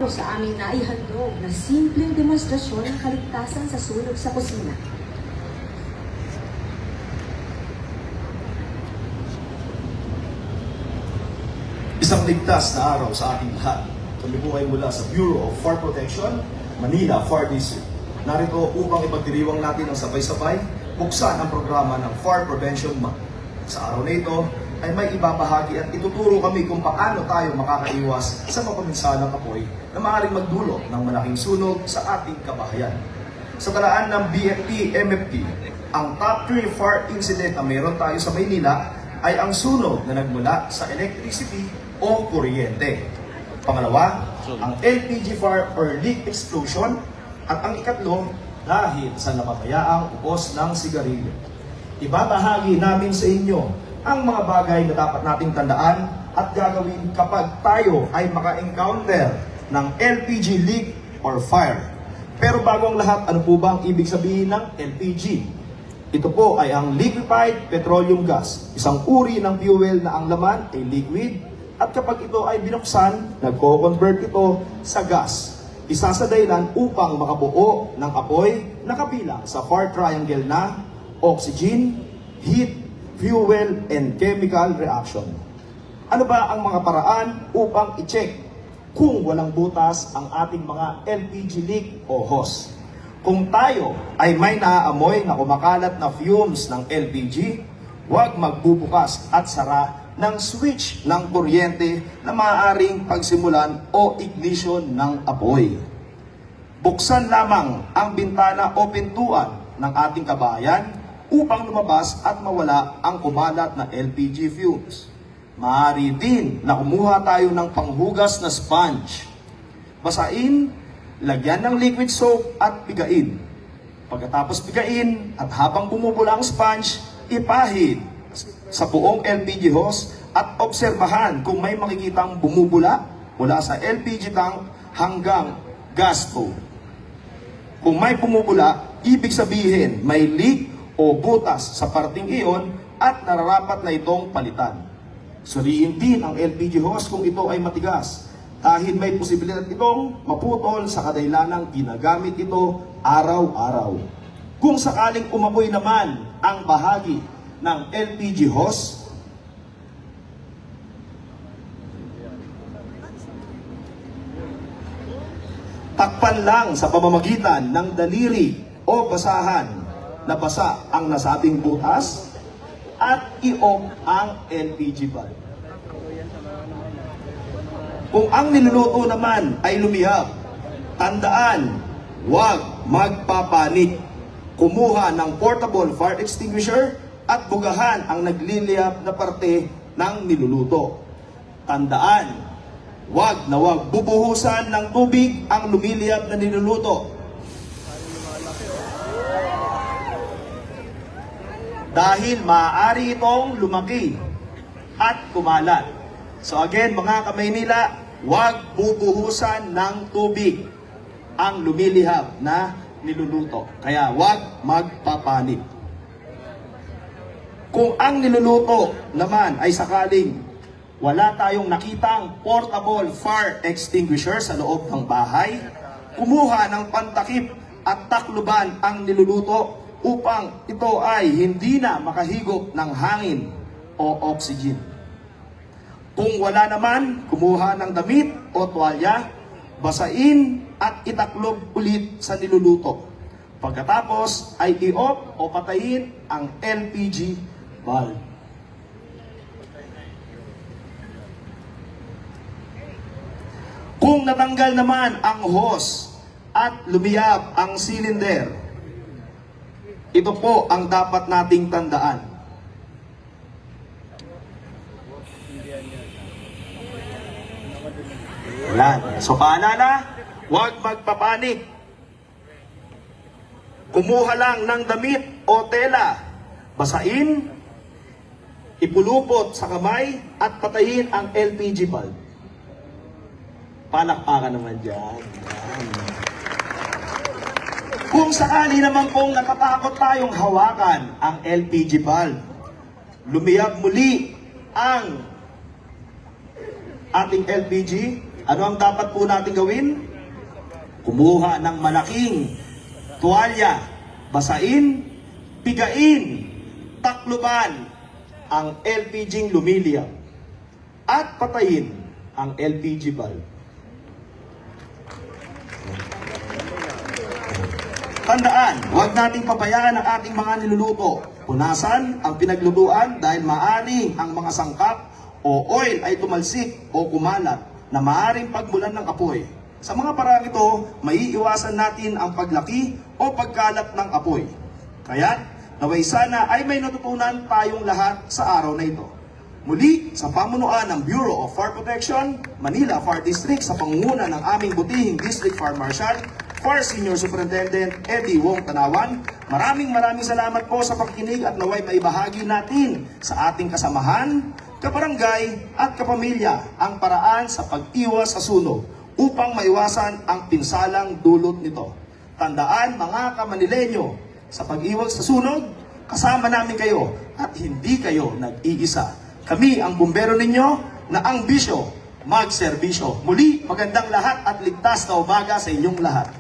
sa aming naihandog na simpleng demonstrasyon ng kaligtasan sa sunog sa kusina. Isang ligtas na araw sa ating lahat. Kami po ay mula sa Bureau of Fire Protection, Manila Fire District. Narito upang ipagdiriwang natin ang sabay-sabay buksan ang programa ng Fire Prevention Month. Sa araw na ito ay may ibabahagi at ituturo kami kung paano tayo makakaiwas sa mapaminsalang apoy na maaaring magdulot ng malaking sunog sa ating kabahayan. Sa talaan ng BFP-MFP, ang top 3 fire incident na meron tayo sa Maynila ay ang sunog na nagmula sa electricity o kuryente. Pangalawa, ang LPG fire or leak explosion. At ang ikatlo, dahil sa napapayaang upos ng sigarilyo. Ibabahagi namin sa inyo ang mga bagay na dapat nating tandaan at gagawin kapag tayo ay maka-encounter ng LPG leak or fire. Pero bago ang lahat, ano po ba ang ibig sabihin ng LPG? Ito po ay ang liquefied petroleum gas, isang uri ng fuel na ang laman ay liquid at kapag ito ay binuksan, nagko-convert ito sa gas. Isa sa dahilan upang makabuo ng apoy na kabilang sa fire triangle na oxygen, heat, fuel, and chemical reaction. Ano ba ang mga paraan upang i-check kung walang butas ang ating mga LPG leak o hose? Kung tayo ay may naaamoy na kumakalat na fumes ng LPG, huwag magbubukas at sara ng switch ng kuryente na maaaring pagsimulan o ignition ng apoy. Buksan lamang ang bintana o pintuan ng ating kabahayan upang lumabas at mawala ang kumalat na LPG fumes. Maaari din na kumuha tayo ng panghugas na sponge. Basain, lagyan ng liquid soap at pigain. Pagkatapos pigain at habang bumubula ang sponge, ipahid sa buong LPG hose at obserbahan kung may makikitang bumubula mula sa LPG tank hanggang gas stove. Kung may bumubula, ibig sabihin may leak o butas sa parting iyon at nararapat na itong palitan. Suriin din ang LPG hose kung ito ay matigas dahil may posibilidad itong maputol sa kadahilanang ginagamit ito araw-araw. Kung sakaling umapoy naman ang bahagi ng LPG hose, takpan lang sa pamamagitan ng daliri o basahan na basa ang nasabing butas at i-off ang LPG valve. Kung ang niluluto naman ay lumihab, tandaan, huwag magpapanik. Kumuha ng portable fire extinguisher at bugahan ang nagliliyab na parte ng niluluto. Tandaan, huwag na huwag bubuhusan ng tubig ang lumiliyab na niluluto. Dahil maaari itong lumaki at kumalat. So again, mga Kamaynila, huwag bubuhusan ng tubig ang lumilihab na niluluto. Kaya huwag magpapanik. Kung ang niluluto naman ay sakaling wala tayong nakitang portable fire extinguisher sa loob ng bahay, kumuha ng pantakip at takluban ang niluluto upang ito ay hindi na makahigop ng hangin o oxygen. Kung wala naman, kumuha ng damit o tuwalya, basain at itaklob ulit sa niluluto. Pagkatapos ay i-off o patayin ang LPG valve. Kung natanggal naman ang hose at lumiyab ang cylinder, ito po ang dapat nating tandaan. Wala. So paalala, huwag magpapanik. Kumuha lang ng damit o tela, basain, ipulupot sa kamay at patayin ang LPG bulb. Palakpakan naman dyan. Kung sakali naman pong natatakot tayong hawakan ang LPG bulb, lumiyab muli ang ating LPG Ano ang dapat po natin gawin? Kumuha ng malaking tuwalya, basain, pigain, takluban ang LPG lumiliyab at patayin ang LPG bulb. Tandaan, huwag nating pabayaan ang ating mga niluluto. Punasan ang pinaglutuan dahil maaring ang mga sangkap o oil ay tumalsik o kumalat na maaring pagmulan ng apoy. Sa mga parang ito, maiiwasan natin ang paglaki o pagkalat ng apoy. Kaya, naway sana ay may natutunan tayong lahat sa araw na ito. Muli, sa pamunuan ng Bureau of Fire Protection, Manila Fire District sa pangunguna ng aming butihing District Fire Marshal, Fire Senior Superintendent Eddie Wong Tanawan, maraming salamat po sa pakikinig at naway maibahagi natin sa ating kasamahan, kabarangay at kapamilya ang paraan sa pag-iwas sa sunog upang maiwasan ang pinsalang dulot nito. Tandaan mga Kamanileño, sa pag-iwas sa sunog, kasama namin kayo at hindi kayo nag-iisa. Kami ang bumbero ninyo na ang bisyo, magserbisyo. Muli, magandang lahat at ligtas na umaga sa inyong lahat.